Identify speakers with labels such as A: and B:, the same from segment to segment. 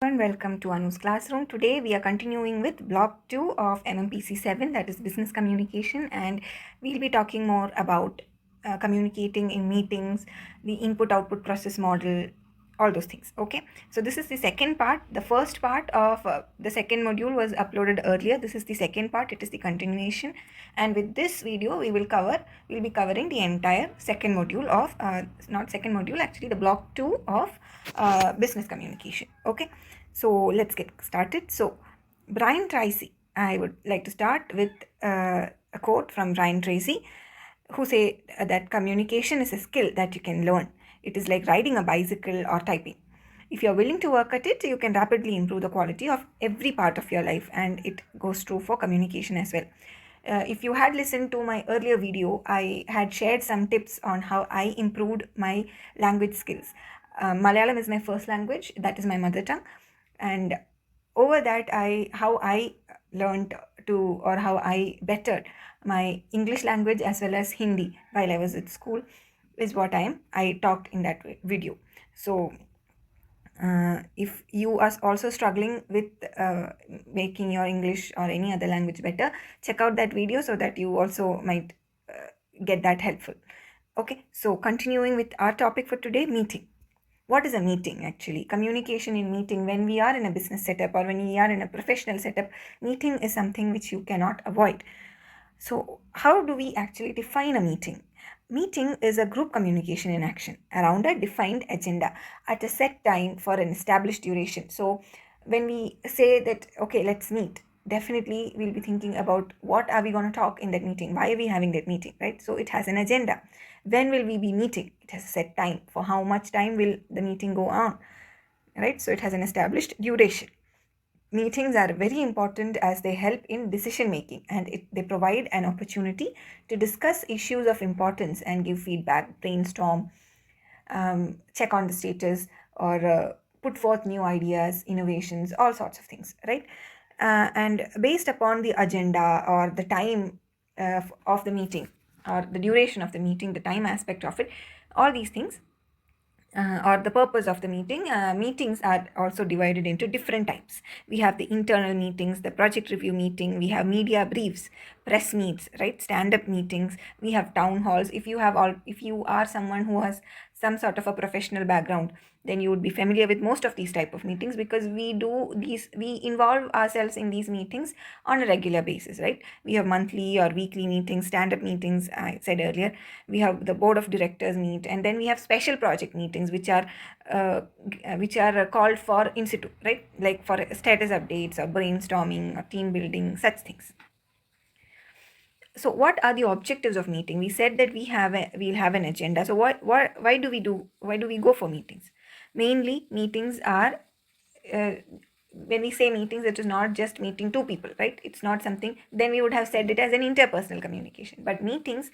A: everyone, welcome to Anu's classroom. Today we are continuing with block 2 of MMPC 7, that is business communication, and we'll be talking more about communicating in meetings, the input output process model, all those things. Okay, so this is the second part. The first part of the second module was uploaded earlier. This is the second part, it is the continuation, and with this video we'll be covering the entire second module of not second module, actually the block 2 of business communication. Okay, so let's get started. So Brian Tracy, I would like to start with a quote from Brian Tracy, who say that communication is a skill that you can learn. It is like riding a bicycle or typing. If you're willing to work at it, you can rapidly improve the quality of every part of your life, and it goes true for communication as well. If you had listened to my earlier video, I had shared some tips on how I improved my language skills. Malayalam is my first language, that is my mother tongue, and over that how I learned to, or how I bettered my English language as well as Hindi while I was at school is what I talked in that video. So if you are also struggling with making your English or any other language better, check out that video so that you also might get that helpful. Okay, so continuing with our topic for today, meeting. What is a meeting actually? Communication in meeting. When we are in a business setup or when we are in a professional setup, meeting is something which you cannot avoid. So how do we actually define a meeting? Meeting is a group communication in action around a defined agenda at a set time for an established duration. So when we say that, okay, let's meet, definitely we'll be thinking about what are we going to talk in that meeting? Why are we having that meeting, right? So it has an agenda. When will we be meeting? It has a set time. For how much time will the meeting go on, right? So it has an established duration. Meetings are very important as they help in decision making, and they provide an opportunity to discuss issues of importance and give feedback, brainstorm, check on the status, or put forth new ideas, innovations, all sorts of things, right? And based upon the agenda or the time of the meeting, or the duration of the meeting, the time aspect of it, all these things, or the purpose of the meeting. Meetings are also divided into different types. We have the internal meetings, the project review meeting, we have media briefs, press meets, right? Stand-up meetings, we have town halls. If you are someone who has some sort of a professional background, then you would be familiar with most of these type of meetings, because we involve ourselves in these meetings on a regular basis, right? We have monthly or weekly meetings, stand-up meetings, I said earlier. We have the board of directors meet, and then we have special project meetings which are called for in situ, right? Like for status updates or brainstorming or team building, such things. So what are the objectives of meeting? We said that we'll have an agenda. So why do we go for meetings? Mainly meetings are, when we say meetings, it is not just meeting two people, right? It's not something, then we would have said it as an interpersonal communication, but meetings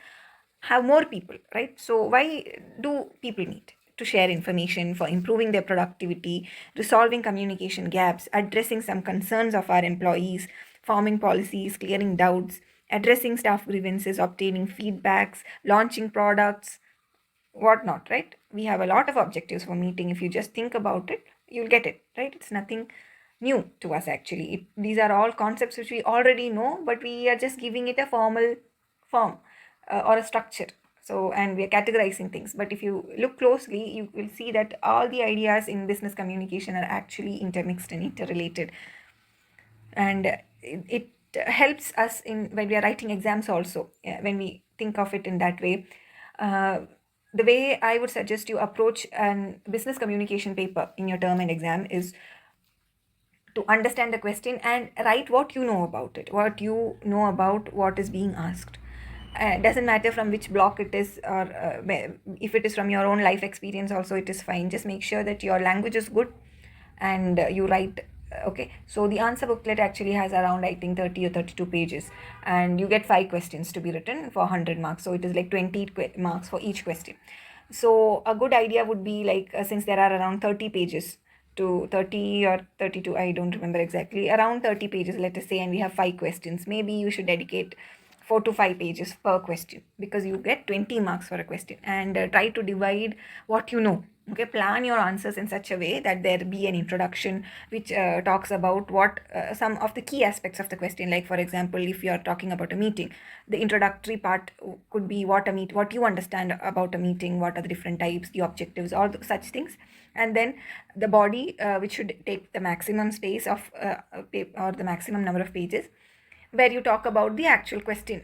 A: have more people, right? So why do people meet? To share information, for improving their productivity, resolving communication gaps, addressing some concerns of our employees, forming policies, clearing doubts, addressing staff grievances, obtaining feedbacks, launching products, whatnot, right? We have a lot of objectives for meeting. If you just think about it, you'll get it, right? It's nothing new to us actually. These are all concepts which we already know, but we are just giving it a formal form, or a structure. So, and we are categorizing things. But if you look closely, you will see that all the ideas in business communication are actually intermixed and interrelated. And it helps us in when we are writing exams also, when we think of it in that way. The way I would suggest you approach an business communication paper in your term and exam is to understand the question and write what you know about it, what you know about what is being asked. Doesn't matter from which block it is, or if it is from your own life experience also, it is fine. Just make sure that your language is good, and you write. Okay, so the answer booklet actually has around, I think, 30 or 32 pages, and you get 5 questions to be written for 100 marks, so it is like 20 marks for each question. So a good idea would be like, since there are around 30 pages to 30 or 32, I don't remember exactly, around 30 pages, let us say, and we have 5 questions, maybe you should dedicate 4 to 5 pages per question, because you get 20 marks for a question. And try to divide what you know, Okay, plan your answers in such a way that there be an introduction which talks about what some of the key aspects of the question. Like for example, if you are talking about a meeting, the introductory part could be what you understand about a meeting, what are the different types, the objectives, all such things. And then the body, which should take the maximum space of or the maximum number of pages, where you talk about the actual question.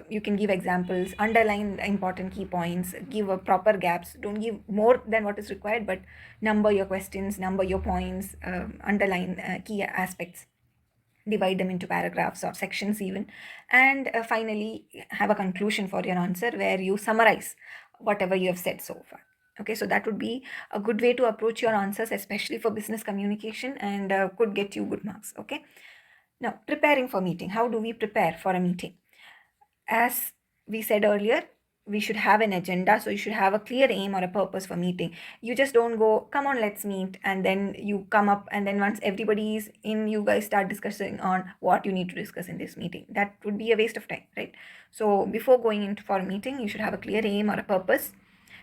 A: You can give examples, underline the important key points, give a proper gaps. Don't give more than what is required, but number your questions, number your points, underline key aspects, divide them into paragraphs or sections even, and finally have a conclusion for your answer where you summarize whatever you have said so far. Okay, so that would be a good way to approach your answers, especially for business communication, and could get you good marks. Okay, now, preparing for meeting. How do we prepare for a meeting? As we said earlier, we should have an agenda. So you should have a clear aim or a purpose for meeting. You just don't go, come on, let's meet, and then you come up, and then once everybody is in, you guys start discussing on what you need to discuss in this meeting. That would be a waste of time, right? So before going into for a meeting, you should have a clear aim or a purpose.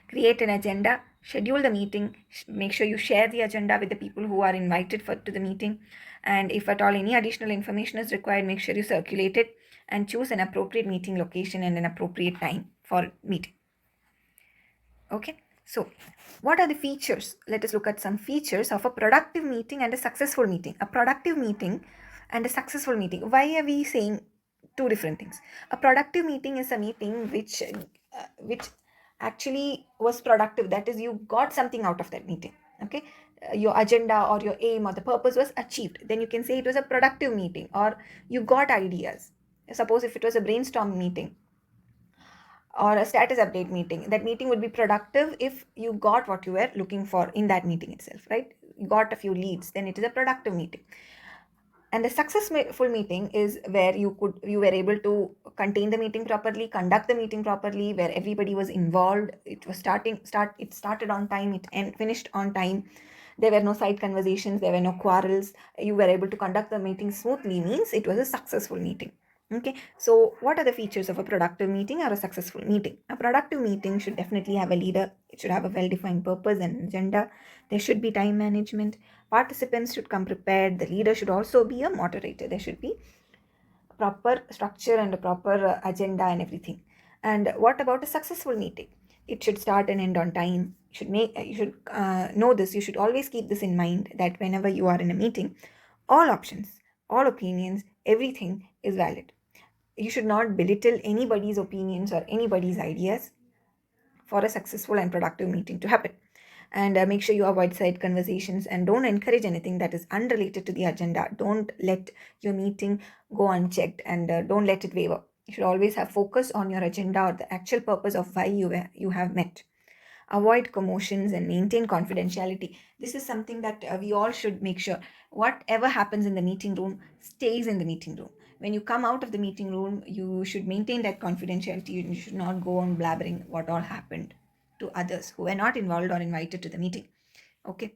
A: Create an agenda, schedule the meeting, make sure you share the agenda with the people who are invited to the meeting, and if at all any additional information is required, make sure you circulate it and choose an appropriate meeting location and an appropriate time for meeting. Okay, so what are the features? Let us look at some features of a productive meeting and a successful meeting. A productive meeting and a successful meeting. Why are we saying two different things? A productive meeting is a meeting which actually was productive. That is, you got something out of that meeting. Okay, your agenda or your aim or the purpose was achieved. Then you can say it was a productive meeting, or you got ideas. Suppose if it was a brainstorm meeting or a status update meeting, that meeting would be productive if you got what you were looking for in that meeting itself, right? You got a few leads, then it is a productive meeting. And the successful meeting is where you were able to contain the meeting properly, conduct the meeting properly, where everybody was involved. It started on time, and finished on time. There were no side conversations, there were no quarrels. You were able to conduct the meeting smoothly, means it was a successful meeting. Okay, so what are the features of a productive meeting or a successful meeting? A productive meeting should definitely have a leader. It should have a well-defined purpose and agenda. There should be time management. Participants should come prepared. The leader should also be a moderator. There should be a proper structure and a proper agenda and everything. And what about a successful meeting? It should start and end on time. You should know this. You should always keep this in mind, that whenever you are in a meeting, all options, all opinions, everything is valid. You should not belittle anybody's opinions or anybody's ideas for a successful and productive meeting to happen. And make sure you avoid side conversations and don't encourage anything that is unrelated to the agenda. Don't let your meeting go unchecked, and don't let it waver. You should always have focus on your agenda or the actual purpose of why you have met. Avoid commotions and maintain confidentiality. This is something that we all should make sure. Whatever happens in the meeting room stays in the meeting room. When you come out of the meeting room, you should maintain that confidentiality. You should not go on blabbering what all happened to others who were not involved or invited to the meeting. Okay,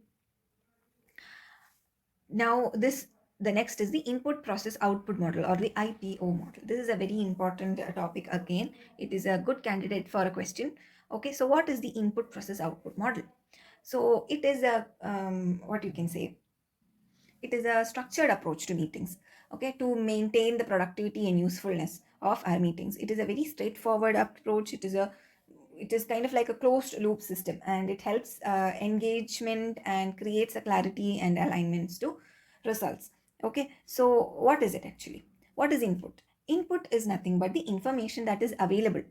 A: now the next is the input process output model, or the IPO model. This is a very important topic. Again, it is a good candidate for a question. Okay, so what is the input process output model? So it is a what you can say, it is a structured approach to meetings, okay, to maintain the productivity and usefulness of our meetings. It is a very straightforward approach. It is kind of like a closed loop system, and it helps engagement and creates a clarity and alignments to results. Okay, so what is it actually? What is input? Input is nothing but the information that is available,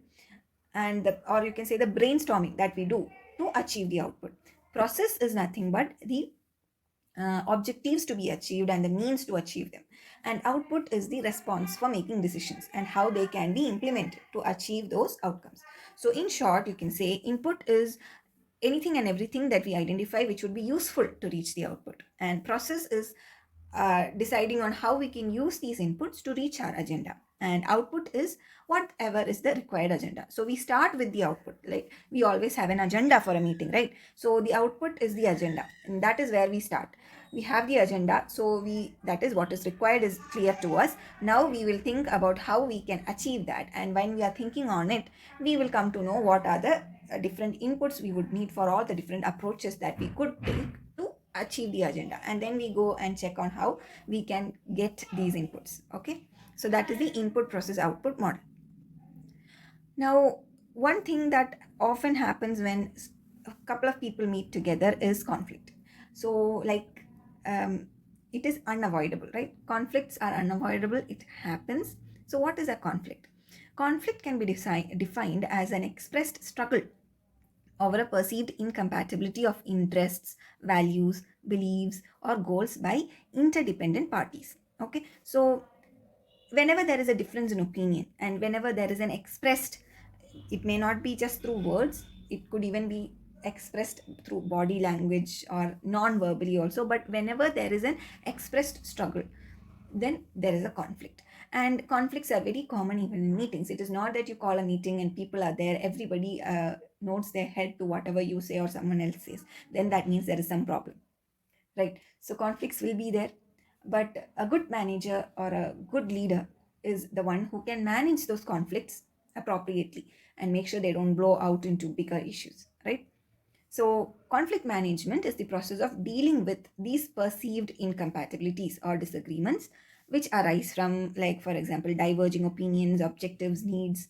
A: and or you can say the brainstorming that we do to achieve the output. Process is nothing but the objectives to be achieved and the means to achieve them. And output is the response for making decisions and how they can be implemented to achieve those outcomes. So, in short, you can say input is anything and everything that we identify which would be useful to reach the output. And process is deciding on how we can use these inputs to reach our agenda. And output is whatever is the required agenda. So we start with the output. Like we always have an agenda for a meeting, right? So the output is the agenda, and that is where we start. We have the agenda, so that is what is required is clear to us. Now we will think about how we can achieve that, and when we are thinking on it, we will come to know what are the different inputs we would need for all the different approaches that we could take to achieve the agenda, and then we go and check on how we can get these inputs. Okay, so that is the input process output model. Now, one thing that often happens when a couple of people meet together is conflict. So, like, it is unavoidable, right? Conflicts are unavoidable, it happens. So, what is a conflict? Conflict can be defined as an expressed struggle over a perceived incompatibility of interests, values, beliefs, or goals by interdependent parties. Okay, so whenever there is a difference in opinion and whenever there is an expressed, it may not be just through words, it could even be expressed through body language or non-verbally also, but whenever there is an expressed struggle, then there is a conflict. And conflicts are very common even in meetings. It is not that you call a meeting and people are there, everybody nods their head to whatever you say or someone else says, then that means there is some problem, right? So conflicts will be there, but a good manager or a good leader is the one who can manage those conflicts appropriately and make sure they don't blow out into bigger issues, right? So conflict management is the process of dealing with these perceived incompatibilities or disagreements which arise from, like, for example, diverging opinions, objectives, needs.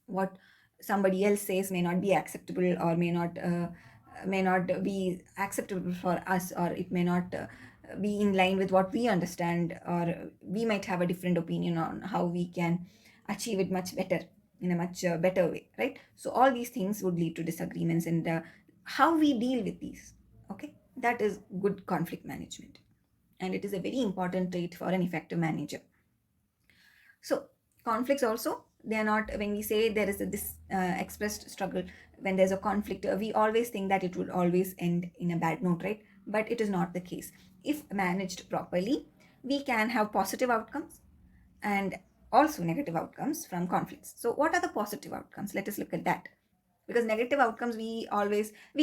A: What somebody else says may not be acceptable or may not be acceptable for us, or it may not be in line with what we understand, or we might have a different opinion on how we can achieve it much better, in a much better way, right? So all these things would lead to disagreements, and how we deal with these, okay, that is good conflict management, and it is a very important trait for an effective manager. So conflicts also, they are not, when we say there is a this expressed struggle, when there's a conflict, we always think that it would always end in a bad note, right? But it is not the case. If managed properly, we can have positive outcomes and also negative outcomes from conflicts. So what are the positive outcomes? Let us look at that. Because negative outcomes, we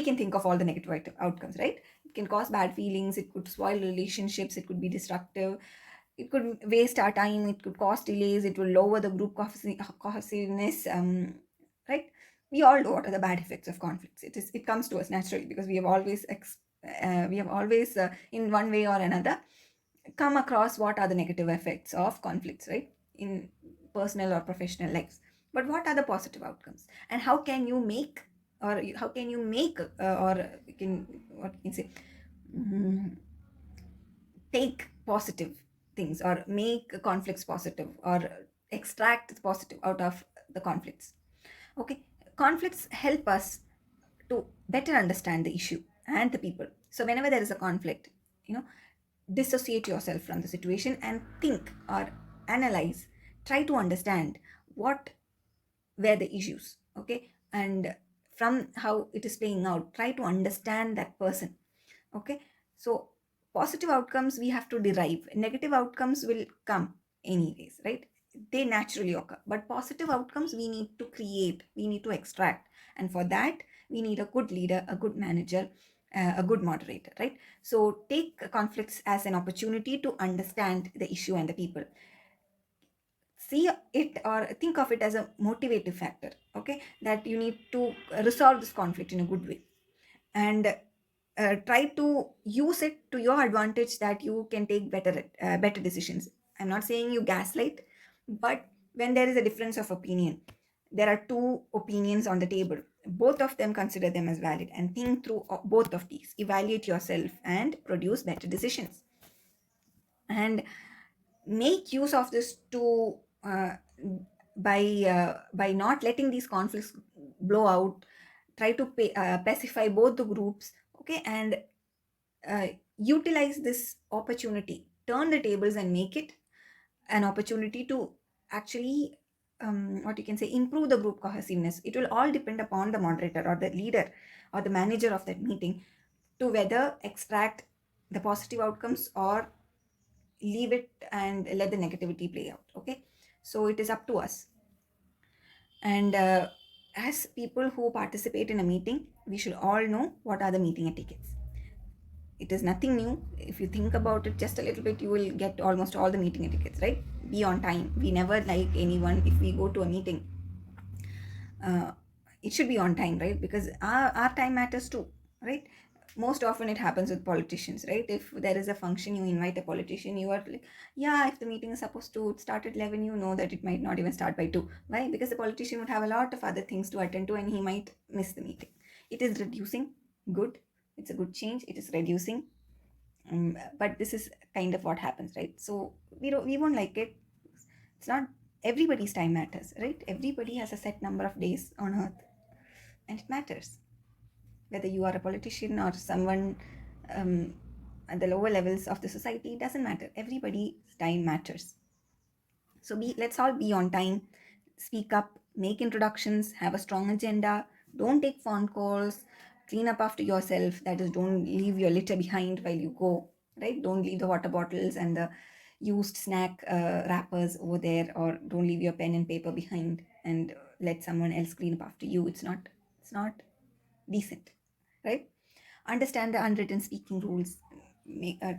A: can think of all the negative outcomes, right? It can cause bad feelings, it could spoil relationships, it could be destructive, it could waste our time, it could cause delays, it will lower the group cohesiveness, right? We all know what are the bad effects of conflicts. It comes to us naturally because we have always in one way or another come across what are the negative effects of conflicts, right, in personal or professional lives. But what are the positive outcomes, and how can you make, or how can you make, or you can, what you can say, mm, take positive things or make conflicts positive, or extract the positive out of the conflicts. Okay, conflicts help us to better understand the issue and the people. So whenever there is a conflict, you know, dissociate yourself from the situation and think or analyze, try to understand what were the issues, okay, and from how it is playing out, try to understand that person. Okay, so positive outcomes we have to derive, negative outcomes will come anyways, right? They naturally occur, but positive outcomes we need to create, we need to extract, and for that we need a good leader, a good manager, a good moderator, right? So take conflicts as an opportunity to understand the issue and the people. See it or think of it as a motivative factor, okay, that you need to resolve this conflict in a good way, and try to use it to your advantage, that you can take better decisions. I'm not saying you gaslight, but when there is a difference of opinion, there are two opinions on the table, both of them, consider them as valid and think through both of these, evaluate yourself and produce better decisions, and make use of this to by not letting these conflicts blow out, try to pacify both the groups, okay, and uh, utilize this opportunity, turn the tables and make it an opportunity to actually, what you can say, improve the group cohesiveness. It will all depend upon the moderator or the leader or the manager of that meeting to whether extract the positive outcomes or leave it and let the negativity play out. Okay, so it is up to us. And as people who participate in a meeting, we should all know what are the meeting etiquettes. It is nothing new. If you think about it just a little bit, you will get almost all the meeting etiquettes, right? Be on time. We never like anyone, if we go to a meeting, uh, it should be on time, right? Because our time matters too, right? Most often it happens with politicians, right? If there is a function, you invite a politician, you are like, yeah, if the meeting is supposed to start at 11, you know that it might not even start by 2. Why? Because the politician would have a lot of other things to attend to and he might miss the meeting. It is reducing. Good. It's a good change. It is reducing. But this is kind of what happens, right? So we won't like it. It's not everybody's time matters, right? Everybody has a set number of days on earth, and it matters whether you are a politician or someone um, at the lower levels of the society. It doesn't matter. Everybody's time matters. So let's all be on time, speak up, make introductions, have a strong agenda, don't take phone calls, clean up after yourself. That is, don't leave your litter behind while you go, right? Don't leave the water bottles and the used snack wrappers over there, or don't leave your pen and paper behind and let someone else clean up after you. It's not decent, right? Understand the unwritten speaking rules.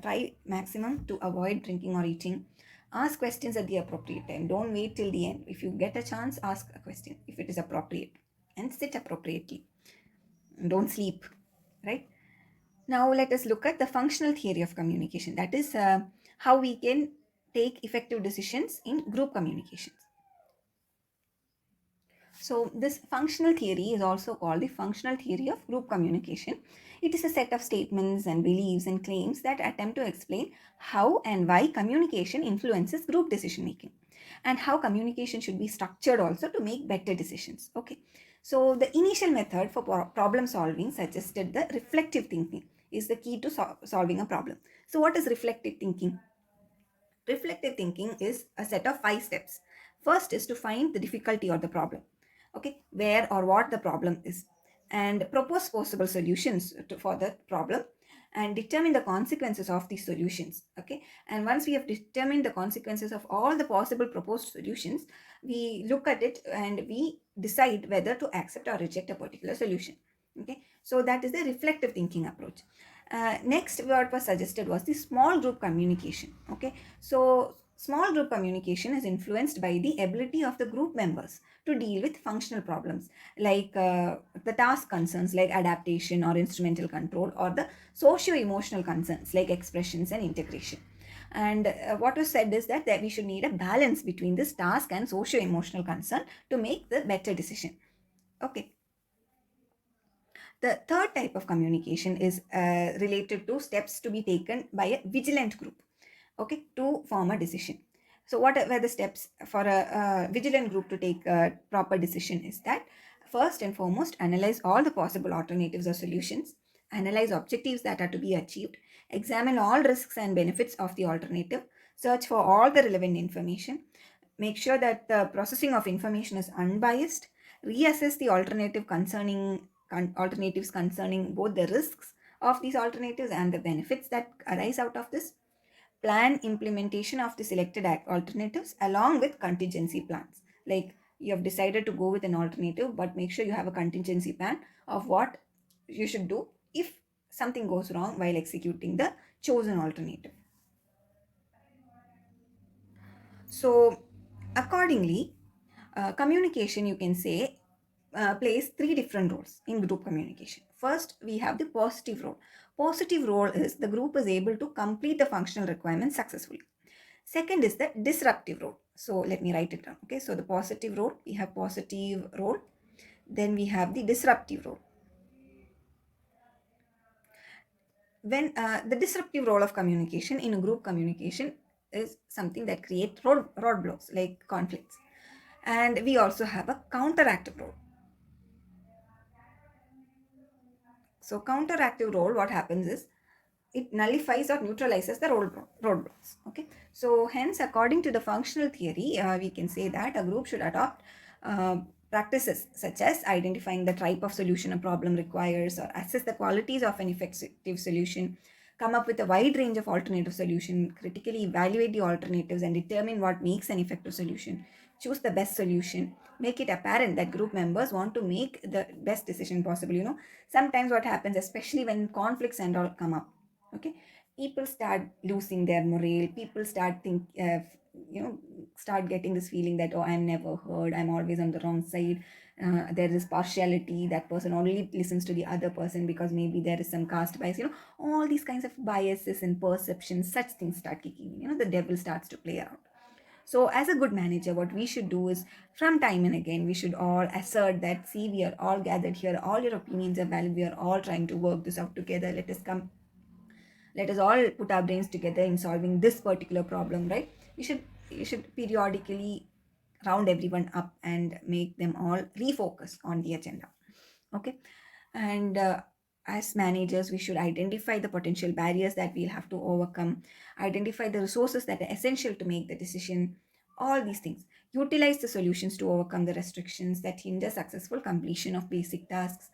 A: Try maximum to avoid drinking or eating. Ask questions at the appropriate time. Don't wait till the end. If you get a chance, ask a question if it is appropriate, and sit appropriately. Don't sleep, right? Now let us look at the functional theory of communication. That is how we can take effective decisions in group communications. So, this functional theory is also called the functional theory of group communication. It is a set of statements and beliefs and claims that attempt to explain how and why communication influences group decision making, and how communication should be structured also to make better decisions. Okay, so the initial method for problem solving suggested the reflective thinking is the key to solving a problem. So, what is reflective thinking? Reflective thinking is a set of 5 steps. First is to find the difficulty or the problem, okay, where or what the problem is, and propose possible solutions for the problem, and determine the consequences of these solutions. Okay, and once we have determined the consequences of all the possible proposed solutions, we look at it and we decide whether to accept or reject a particular solution. Okay, so that is the reflective thinking approach. Next, what was suggested was the small group communication. Okay, so small group communication is influenced by the ability of the group members to deal with functional problems, like the task concerns like adaptation or instrumental control, or the socio-emotional concerns like expressions and integration. And what was said is that we should need a balance between this task and socio-emotional concern to make the better decision. Okay, the third type of communication is related to steps to be taken by a vigilant group, okay, to form a decision. So, what were the steps for a vigilant group to take a proper decision? Is that first and foremost, analyze all the possible alternatives or solutions, analyze objectives that are to be achieved, examine all risks and benefits of the alternative, search for all the relevant information, make sure that the processing of information is unbiased, reassess the alternatives concerning both the risks of these alternatives and the benefits that arise out of this, plan implementation of the selected alternatives along with contingency plans. Like, you have decided to go with an alternative, but make sure you have a contingency plan of what you should do if something goes wrong while executing the chosen alternative. So, accordingly, communication, you can say, plays 3 different roles in group communication. First, we have the positive role. Positive role is the group is able to complete the functional requirements successfully. Second is the disruptive role. So let me write it down. Okay, so the positive role, we have positive role. Then we have the disruptive role. When the disruptive role of communication in a group communication is something that creates roadblocks like conflicts. And we also have a counteractive role. So counteractive role, what happens is it nullifies or neutralizes the roadblocks. Okay, so hence, according to the functional theory, we can say that a group should adopt uh, practices such as identifying the type of solution a problem requires, or assess the qualities of an effective solution, come up with a wide range of alternative solution, critically evaluate the alternatives and determine what makes an effective solution, choose the best solution, make it apparent that group members want to make the best decision possible. Sometimes what happens, especially when conflicts and all come up, okay, people start losing their morale, people start start getting this feeling that, oh, I'm never heard, I'm always on the wrong side. There is partiality, that person only listens to the other person because maybe there is some caste bias, all these kinds of biases and perceptions, such things start kicking in, the devil starts to play around. So, as a good manager, what we should do is, from time and again, we should all assert that, see, we are all gathered here, all your opinions are valid, we are all trying to work this out together. Let us all put our brains together in solving this particular problem, right? You should periodically round everyone up and make them all refocus on the agenda. Okay. And as managers, we should identify the potential barriers that we'll have to overcome, identify the resources that are essential to make the decision, all these things. Utilize the solutions to overcome the restrictions that hinder successful completion of basic tasks.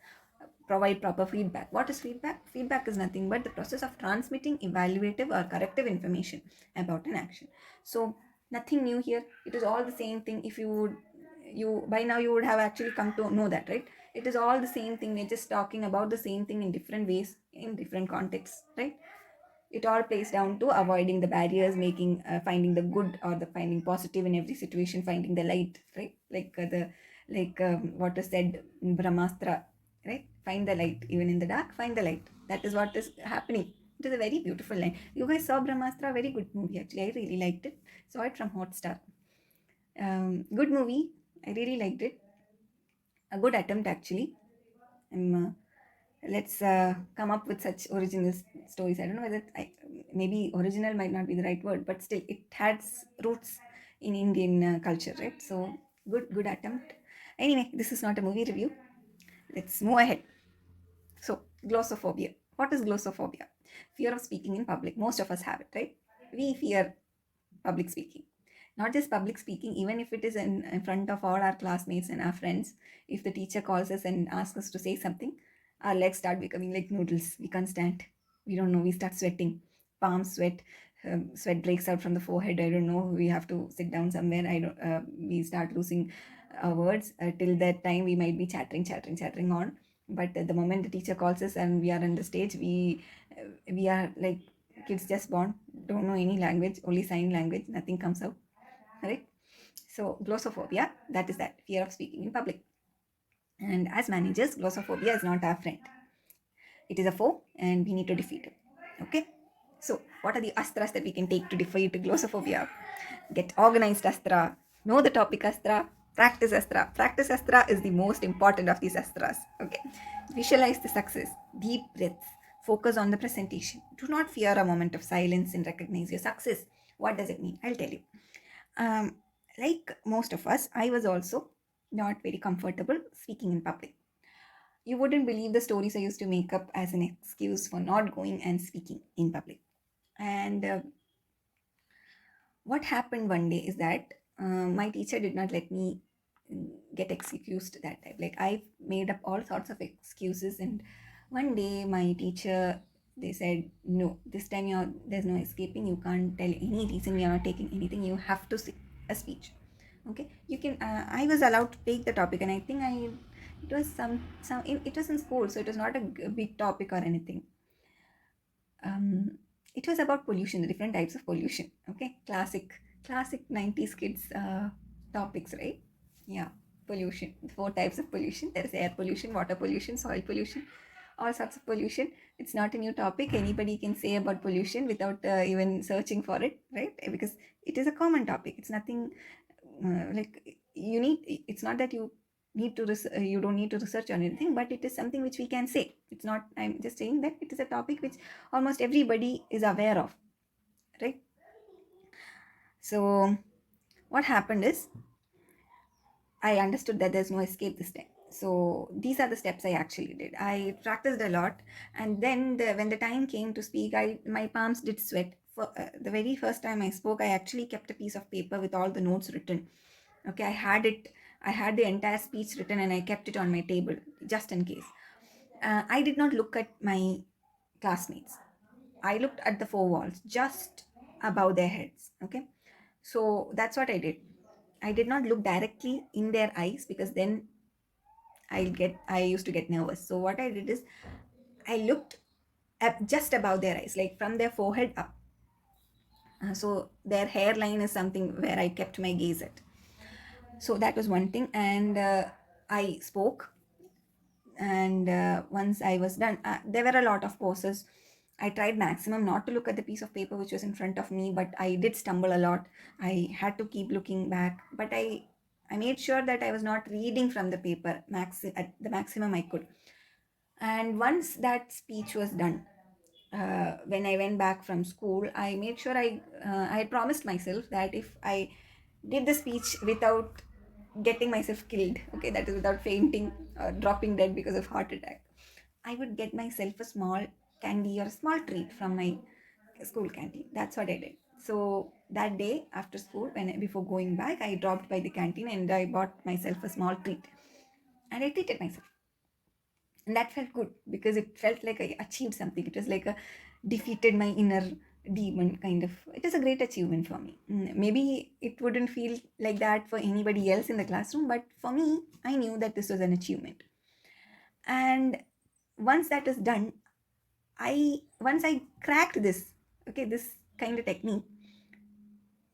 A: Provide proper feedback. What is feedback? Feedback is nothing but the process of transmitting evaluative or corrective information about an action. So nothing new here. It is all the same thing. If you would, you by now you would have actually come to know that, right? It is all the same thing. We're just talking about the same thing in different ways, in different contexts, right? It all plays down to avoiding the barriers, making finding the good or the finding positive in every situation, finding the light, right? What is said in Brahmastra, right? Find the light even in the dark, find the light. That is what is happening. It is a very beautiful line. You guys saw Brahmastra? Very good movie, actually. I really liked it. Saw it from Hotstar. Good movie. I really liked it. A good attempt, actually. Let's come up with such original stories. I don't know whether maybe original might not be the right word, but still it has roots in Indian culture, right? So good attempt. Anyway, this is not a movie review. Let's move ahead. So, glossophobia. What is glossophobia? Fear of speaking in public. Most of us have it, right? We fear public speaking. Not just public speaking, even if it is in front of all our classmates and our friends. If the teacher calls us and asks us to say something, our legs start becoming like noodles. We can't stand. We don't know. We start sweating. Palms sweat. Sweat breaks out from the forehead. I don't know. We have to sit down somewhere. I don't. We start losing our words. Till that time, we might be chattering on. But at the moment the teacher calls us and we are on the stage, we are like kids just born, don't know any language, only sign language, nothing comes out, right? So glossophobia, that is that fear of speaking in public. And as managers, glossophobia is not our friend. It is a foe and we need to defeat it. Okay. So what are the astras that we can take to defeat glossophobia? Get organized astra, know the topic astra, practice astra. Practice astra is the most important of these astras. Okay. Visualize the success, deep breaths, focus on the presentation. Do not fear a moment of silence and recognize your success. What does it mean? I'll tell you. Um, like most of us, I was also not very comfortable speaking in public. You wouldn't believe the stories I used to make up as an excuse for not going and speaking in public. And what happened one day is that my teacher did not let me get excused that time. Like I made up all sorts of excuses, and one day my teacher, they said, no, this time there's no escaping. You can't tell any reason. You're not taking anything. You have to say a speech. Okay, you can. I was allowed to take the topic, and I think it was it was in school, so it was not a big topic or anything. um, it was about pollution, the different types of pollution. Okay, classic 90s kids topics, right? Yeah, pollution. Four types of pollution. There is air pollution, water pollution, soil pollution, all sorts of pollution. It's not a new topic. Anybody can say about pollution without even searching for it, right? Because it is a common topic. It's nothing like you need. It's not that you don't need to research on anything, but it is something which we can say. It's not, I'm just saying that it is a topic which almost everybody is aware of, right? So what happened is I understood that there's no escape this time. So these are the steps I actually did. I practiced a lot, and then when the time came to speak, my palms did sweat. For the very first time I spoke, I actually kept a piece of paper with all the notes written. Okay, I had the entire speech written, and I kept it on my table just in case. I did not look at my classmates. I looked at the four walls just above their heads. Okay, so that's what I did. I did not look directly in their eyes because then I used to get nervous. So what I did is I looked at just above their eyes, like from their forehead up. So their hairline is something where I kept my gaze at. So that was one thing. And I spoke. And once I was done, there were a lot of pauses. I tried maximum not to look at the piece of paper which was in front of me, but I did stumble a lot. I had to keep looking back, but I made sure that I was not reading from the paper at the maximum I could. And once that speech was done, when I went back from school, I made sure I had promised myself that if I did the speech without getting myself killed, okay, that is without fainting or dropping dead because of heart attack, I would get myself a small candy or a small treat from my school canteen. That's what I did. So that day after school, before going back, I dropped by the canteen and I bought myself a small treat, and I treated myself. And that felt good because it felt like I achieved something. It was like a defeated my inner demon kind of. It is a great achievement for me. Maybe it wouldn't feel like that for anybody else in the classroom, but for me, I knew that this was an achievement. And once that is done, once I cracked this, okay, this kind of technique,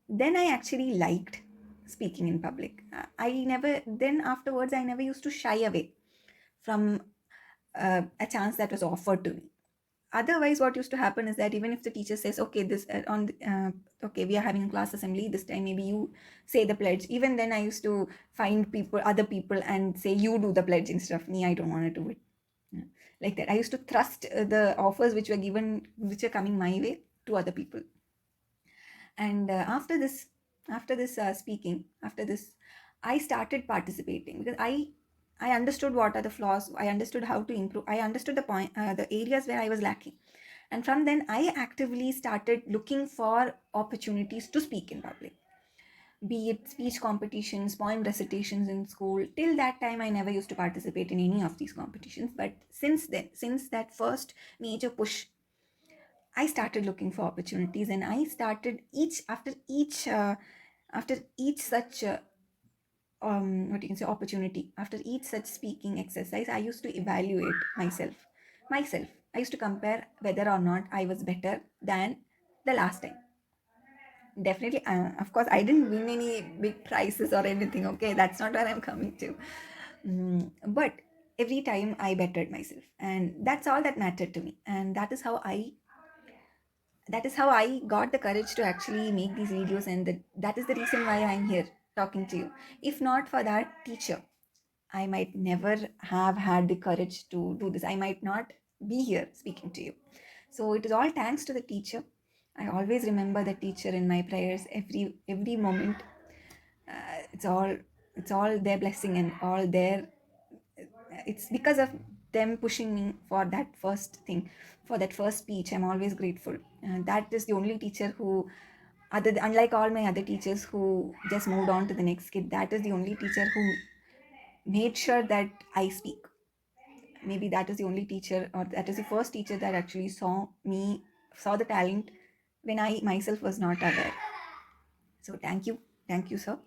A: then I actually liked speaking in public. Then afterwards, I never used to shy away from a chance that was offered to me. Otherwise, what used to happen is that even if the teacher says, okay, okay, we are having a class assembly this time, maybe you say the pledge. Even then, I used to find other people, and say, you do the pledge instead of me. I don't want to do it. Yeah. Like that. I used to thrust the offers which are coming my way to other people. And after this, I started participating because I understood what are the flaws. I understood how to improve. I understood the areas where I was lacking. And from then, I actively started looking for opportunities to speak in public, be it speech competitions, poem recitations in school. Till that time, I never used to participate in any of these competitions. But since then, since that first major push, I started looking for opportunities, and I started after each such what you can say opportunity, after each such speaking exercise, I used to evaluate myself. I used to compare whether or not I was better than the last time. Definitely, of course, I didn't win any big prizes or anything. Okay, that's not what I'm coming to. But every time I bettered myself, and that's all that mattered to me, and that is how I got the courage to actually make these videos, and that is the reason why I'm here talking to you. If not for that teacher, I might never have had the courage to do this. I might not be here speaking to you. So it is all thanks to the teacher. I always remember the teacher in my prayers every moment. It's all their blessing and all their it's because of them pushing me for that first thing, for that first speech. I'm always grateful. That is the only teacher who, unlike all my other teachers who just moved on to the next kid, that is the only teacher who made sure that I speak. Maybe that is the only teacher, or that is the first teacher that actually saw the talent when I myself was not aware. So thank you, sir,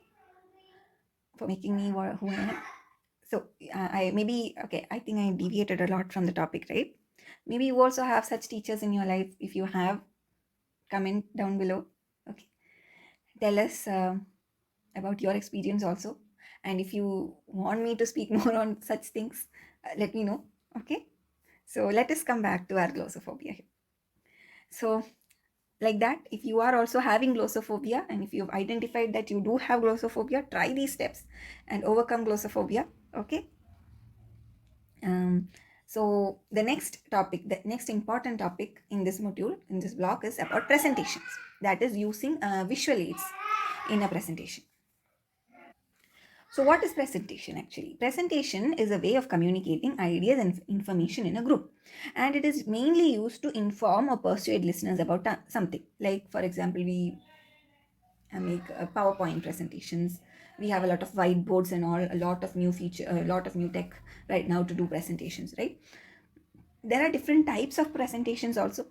A: for making me who I am. So I maybe okay. I think I deviated a lot from the topic, right? Maybe you also have such teachers in your life. If you have, comment down below. Okay, tell us about your experience also, and if you want me to speak more on such things, let me know. Okay, so let us come back to our glossophobia here. So like that, if you are also having glossophobia, and if you've identified that you do have glossophobia, try these steps and overcome glossophobia. Okay. Um, so the next important topic in this module, in this block, is about presentations. That is using visual aids in a presentation. So what is presentation actually? Presentation is a way of communicating ideas and information in a group. And it is mainly used to inform or persuade listeners about something. Like, for example, we make PowerPoint presentations. We have a lot of whiteboards and all, a lot of new tech right now to do presentations, right? There are different types of presentations also.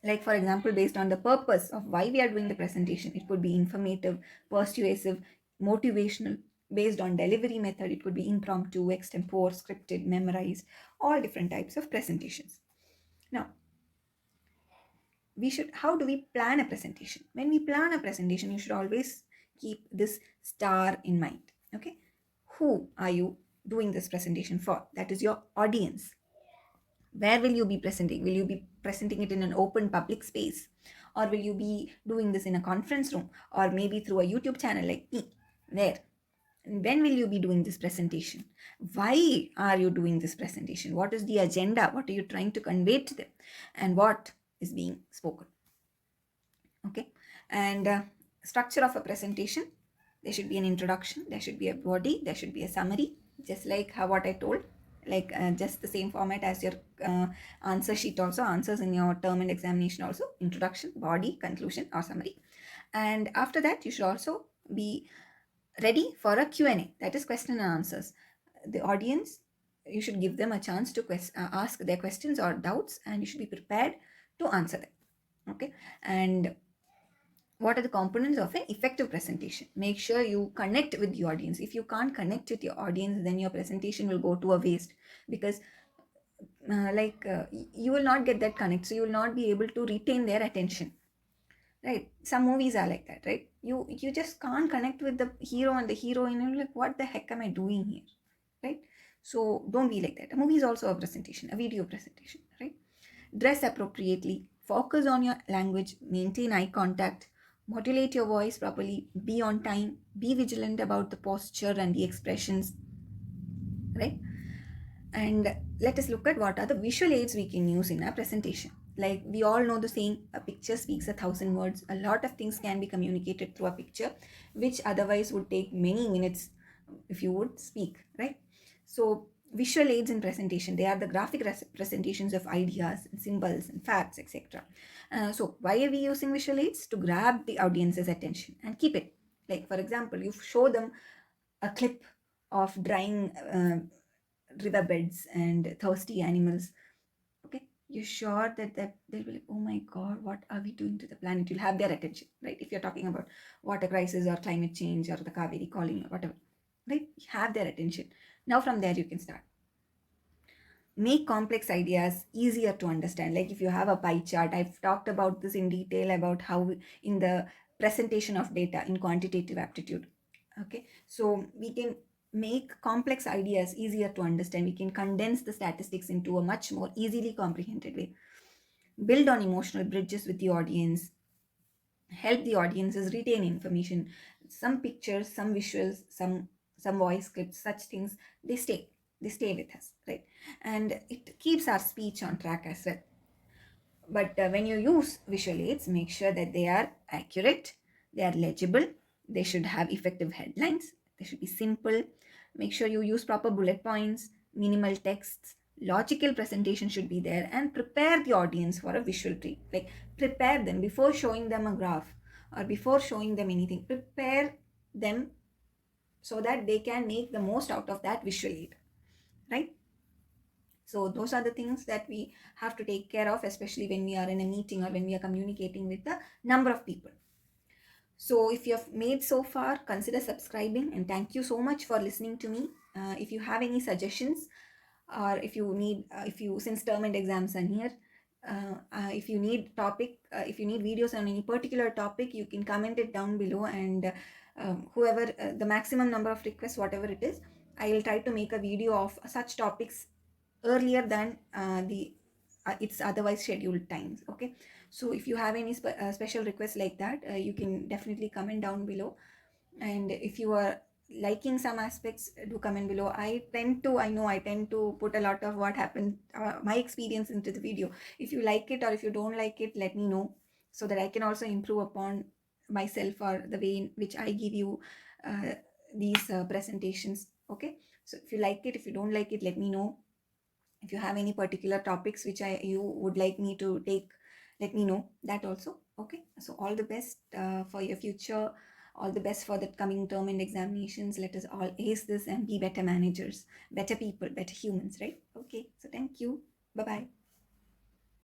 A: Like, for example, based on the purpose of why we are doing the presentation, it could be informative, persuasive, motivational. Based on delivery method, it could be impromptu, extempore, scripted, memorized, all different types of presentations. Now, how do we plan a presentation? When we plan a presentation, you should always keep this star in mind. Okay, who are you doing this presentation for? That is your audience. Where will you be presenting? Will you be presenting it in an open public space, or will you be doing this in a conference room, or maybe through a YouTube channel like me? Where and when will you be doing this presentation? Why are you doing this presentation? What is the agenda? What are you trying to convey to them? And what is being spoken? Okay. And structure of a presentation, there should be an introduction, there should be a body, there should be a summary, just like how what I told, like just the same format as your answer sheet, also answers in your term and examination, also introduction, body, conclusion or summary. And after that, you should also be ready for a Q&A, that is question and answers. The audience, you should give them a chance to ask their questions or doubts, and you should be prepared to answer them. Okay. And what are the components of an effective presentation? Make sure you connect with the audience. If you can't connect with your audience, then your presentation will go to a waste, because you will not get that connect, so you will not be able to retain their attention, right? Some movies are like that, right? You just can't connect with the hero and the heroine, and you're like, what the heck am I doing here, right? So don't be like that. A movie is also a presentation, a video presentation, right? Dress appropriately, focus on your language, maintain eye contact, modulate your voice properly, be on time, be vigilant about the posture and the expressions, right? And let us look at what are the visual aids we can use in our presentation. Like we all know the saying, a picture speaks 1,000 words. A lot of things can be communicated through a picture, which otherwise would take many minutes if you would speak, right? So visual aids in presentation, they are the graphic presentations of ideas and symbols and facts, etc. So why are we using visual aids? To grab the audience's attention and keep it. Like for example, you show them a clip of drying riverbeds and thirsty animals. Okay, you're sure that they'll be like, oh my god, what are we doing to the planet? You'll have their attention, right? If you're talking about water crisis or climate change or the Kaveri calling or whatever, right? You have their attention. Now from there you can start. Make complex ideas easier to understand. Like if you have a pie chart, I've talked about this in detail about how in the presentation of data in quantitative aptitude. Okay, so we can make complex ideas easier to understand. We can condense the statistics into a much more easily comprehended way. Build on emotional bridges with the audience. Help the audiences retain information. Some pictures, some visuals, some voice clips, such things, they stay with us, right? And it keeps our speech on track as well. But when you use visual aids, make sure that they are accurate, they are legible, they should have effective headlines, they should be simple. Make sure you use proper bullet points, minimal texts, logical presentation should be there, and prepare the audience for a visual treat. Like prepare them before showing them a graph or before showing them anything. Prepare them so that they can make the most out of that visual aid, right? So those are the things that we have to take care of, especially when we are in a meeting or when we are communicating with a number of people. So if you have made so far, consider subscribing, and thank you so much for listening to me. If you have any suggestions, or if you need, since term and exams are near, if you need if you need videos on any particular topic, you can comment it down below, and whoever, the maximum number of requests, whatever it is, I will try to make a video of such topics earlier than the its otherwise scheduled times. Okay, so if you have any special requests like that, you can definitely comment down below. And if you are liking some aspects, do comment below. I tend to put a lot of what happened, my experience into the video. If you like it or if you don't like it, let me know, so that I can also improve upon myself or the way in which I give you these presentations. Okay, so if you like it, if you don't like it, let me know. If you have any particular topics which you would like me to take, let me know that also. Okay, so all the best for your future, all the best for the coming term and examinations. Let us all ace this and be better managers, better people, better humans, right? Okay, so thank you. Bye bye.